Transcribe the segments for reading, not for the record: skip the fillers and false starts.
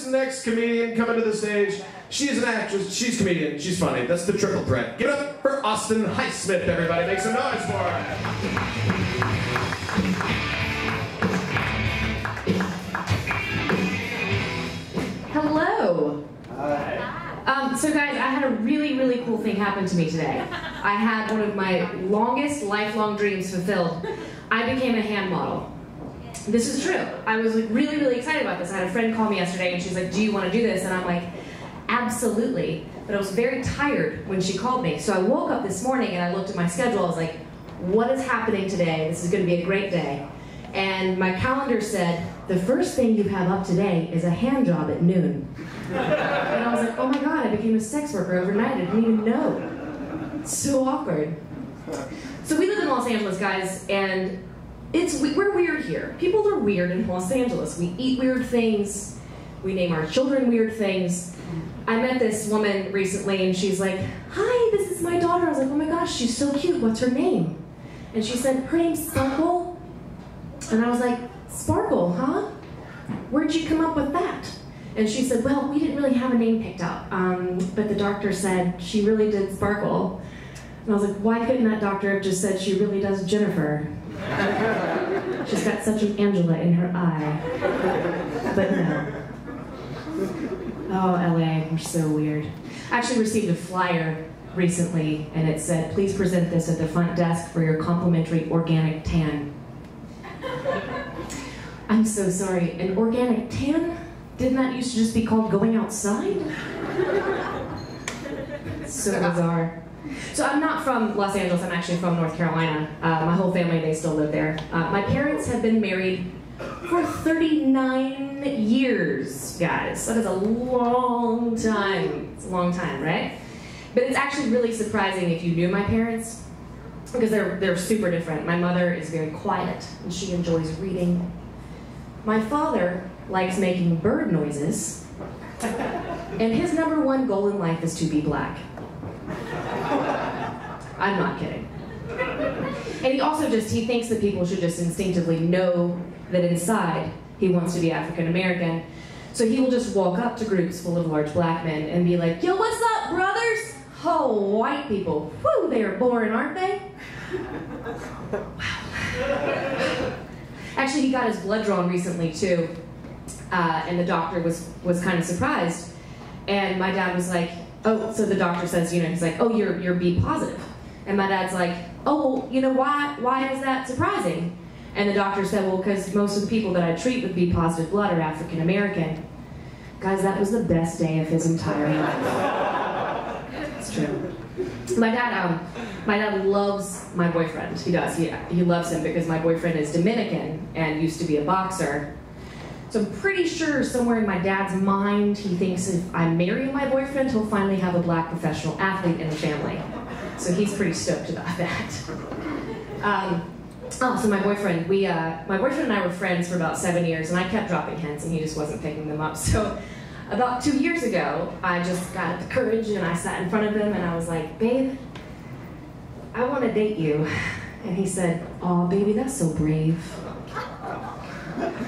this next comedian coming to the stage. She's an actress, she's a comedian, she's funny. That's the triple threat. Give it up for Austin Highsmith, everybody. Make some noise for her. Hello. Hi. So guys, I had a really cool thing happen to me today. I had one of my longest lifelong dreams fulfilled. I became a hand model. This is true. I was like really excited about this. I had a friend call me yesterday and she's like, do you want to do this? And I'm like, absolutely. But I was very tired when she called me. So I woke up this morning and I looked at my schedule. I was like, what is happening today? This is going to be a great day. And my calendar said, the first thing you have up today is a hand job at noon. And I was like, oh my God, I became a sex worker overnight. I didn't even know. It's so awkward. So we live in Los Angeles, guys, and we're weird here. People are weird in Los Angeles. We eat weird things. We name our children weird things. I met this woman recently, and she's like, hi, this is my daughter. I was like, oh my gosh, she's so cute. What's her name? And she said, her name's Sparkle. And I was like, Sparkle, huh? Where'd you come up with that? And she said, well, we didn't really have a name picked out, but the doctor said she really did Sparkle. And I was like, why couldn't that doctor have just said she really does Jennifer? She's got such an Angela in her eye. But no. Oh, LA, we're so weird. I actually received a flyer recently, and it said, please present this at the front desk for your complimentary organic tan. I'm so sorry, an organic tan? Didn't that used to just be called going outside? So bizarre. So I'm not from Los Angeles, I'm actually from North Carolina. My whole family, they still live there. My parents have been married for 39 years, guys. That is a long time. It's a long time, right? But it's actually really surprising if you knew my parents, because they're super different. My mother is very quiet, and she enjoys reading. My father likes making bird noises, and his #1 goal in life is to be black. I'm not kidding. And he thinks that people should just instinctively know that inside he wants to be African American. So he will just walk up to groups full of large black men and be like, yo, what's up, brothers? Oh, white people. Whew, they are boring, aren't they? Wow. Actually, he got his blood drawn recently, too. And the doctor was kind of surprised. And my dad was like, oh, so the doctor says, he's like, oh, you're B positive. And my dad's like, oh, well, why is that surprising? And the doctor said, well, because most of the people that I treat with B positive blood are African American. Guys, that was the best day of his entire life. It's true. My dad loves my boyfriend. He does. He loves him because my boyfriend is Dominican and used to be a boxer. So I'm pretty sure somewhere in my dad's mind, he thinks if I marry my boyfriend, he'll finally have a black professional athlete in the family. So he's pretty stoked about that. So my boyfriend, my boyfriend and I were friends for about 7 years, and I kept dropping hints, and he just wasn't picking them up. So about 2 years ago, I just got the courage, and I sat in front of him, and I was like, babe, I want to date you. And he said, aw, baby, that's so brave.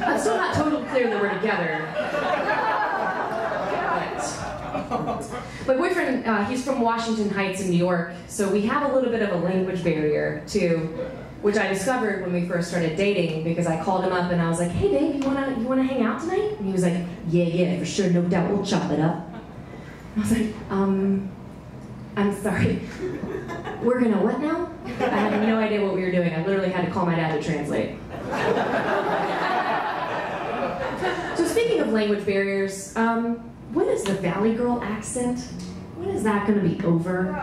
I'm still not totally clear that we're together. But my boyfriend, he's from Washington Heights in New York, so we have a little bit of a language barrier too, which I discovered when we first started dating, because I called him up and I was like, hey babe, you wanna hang out tonight? And he was like, yeah, for sure, no doubt, we'll chop it up. And I was like, I'm sorry, we're gonna what now? I had no idea what we were doing. I literally had to call my dad to translate. So speaking of language barriers, when is the Valley Girl accent? When is that gonna be over?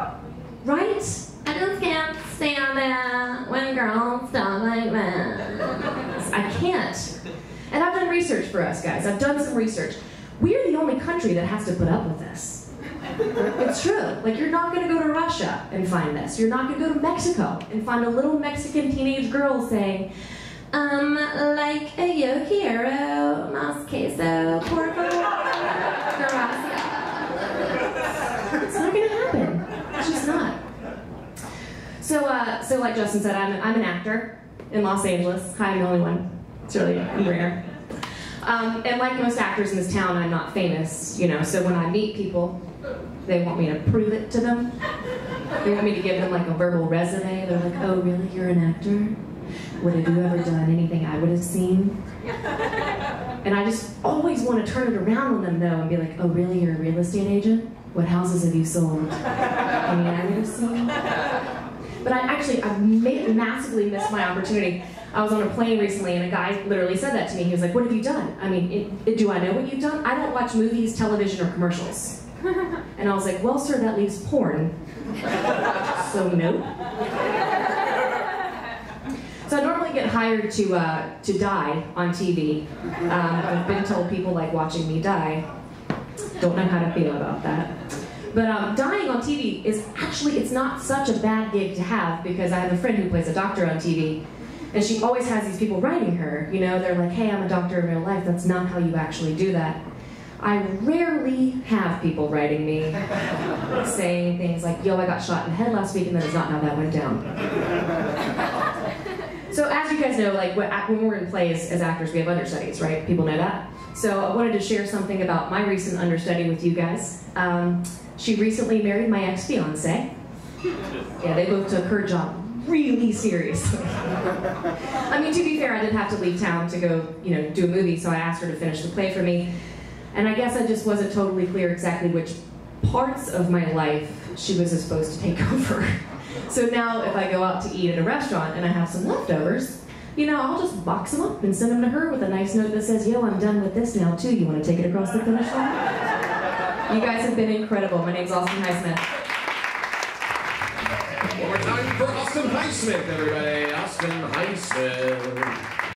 Right? I just can't stand it when girls talk like that. I can't. And I've done research for us, guys. I've done some research. We're the only country that has to put up with this. It's true. Like, you're not gonna go to Russia and find this. You're not gonna go to Mexico and find a little Mexican teenage girl saying, like a yo quiero más queso, por favor. Gracias. It's not gonna happen. It's just not. So like Justin said, I'm an actor in Los Angeles. Hi, I'm the only one. It's really rare. And like most actors in this town, I'm not famous, you know, so when I meet people, they want me to prove it to them. They want me to give them like a verbal resume. They're like, oh really, you're an actor? What, have you ever done anything I would have seen? And I just always want to turn it around on them though and be like, oh really, you're a real estate agent? What houses have you sold? Any I would have seen? But I massively missed my opportunity. I was on a plane recently and a guy literally said that to me. He was like, what have you done? I mean, do I know what you've done? I don't watch movies, television, or commercials. And I was like, well sir, that leaves porn. So no. So I normally get hired to die on TV. I've been told people like watching me die. Don't know how to feel about that. But dying on TV is actually, it's not such a bad gig to have, because I have a friend who plays a doctor on TV, and she always has these people writing her. You know, they're like, hey, I'm a doctor in real life. That's not how you actually do that. I rarely have people writing me saying things like, yo, I got shot in the head last week, and that is not how that went down. So as you guys know, like when we're in plays as actors, we have understudies, right? People know that. So I wanted to share something about my recent understudy with you guys. She recently married my ex-fiance. Yeah, they both took her job really seriously. I mean, to be fair, I did have to leave town to go, you know, do a movie, so I asked her to finish the play for me. And I guess I just wasn't totally clear exactly which parts of my life she was supposed to take over. So now if I go out to eat at a restaurant and I have some leftovers, you know, I'll just box them up and send them to her with a nice note that says, yo, I'm done with this now too. You want to take it across the finish line? You guys have been incredible. My name's Austin Highsmith. One more time for Austin Highsmith, everybody. Austin Highsmith.